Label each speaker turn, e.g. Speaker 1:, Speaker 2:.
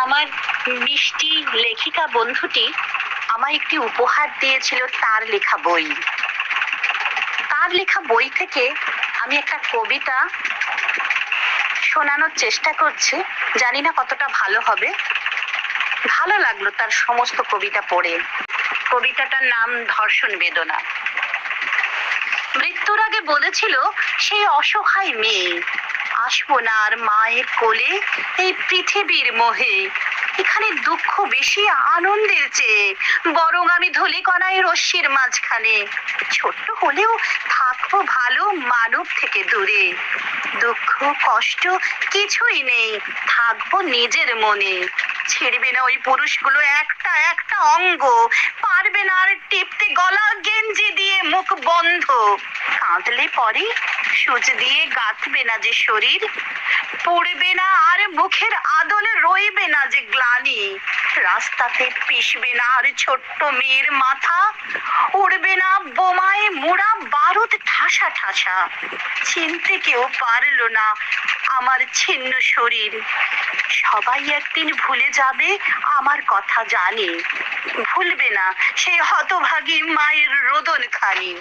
Speaker 1: আমার মিষ্টি লেখিকা বন্ধুটি আমায় একটি উপহার দিয়েছিল তার লেখা বই। তার লেখা বই থেকে আমি একটা কবিতা শোনানোর চেষ্টা করছি। জানি না কতটা ভালো হবে। ভালো লাগলো তার সমস্ত কবিতা পড়ে। কবিতাটার নাম ধর্ষণ বেদনা। মৃত্যুর আগে বলেছিল সেই অসহায় মেয়ে, আসবো না আর মায়ের কোলে এই পৃথিবীর মোহে। এখানে দুঃখ বেশি আনন্দের চেয়ে, বরং আমি ধূলিকণায় রশ্মির মাঝখানে। ছোট্ট হলেও থাকবো ভালো মানব থেকে দূরে। দুঃখ কষ্ট কিছুই নেই, থাকবো নিজের মনে। ছিড়বে না ওই পুরুষগুলো একটা একটা অঙ্গ, পারবে না আর টিপতে গলা গেঞ্জি দিয়ে মুখ বন্ধ। কাঁদলে পরে সূচ দিয়ে গাঁথবে না যে শরীর, পড়বে না আর মুখের আদলে রইবে না যে গ্লানি। রাস্তাতে পিষবে না আর ছোট্ট মেয়ের মাথা, উড়বে না বোমায় মোড়া বারুদ ঠাসা ঠাসা। চিনতে কেউ পারলো না আমার ছিন্ন শরীর। সবাই একদিন ভুলে যাবে আমার কথা জানি, ভুলবে না সেই হতভাগী মায়ের রোদন খানি।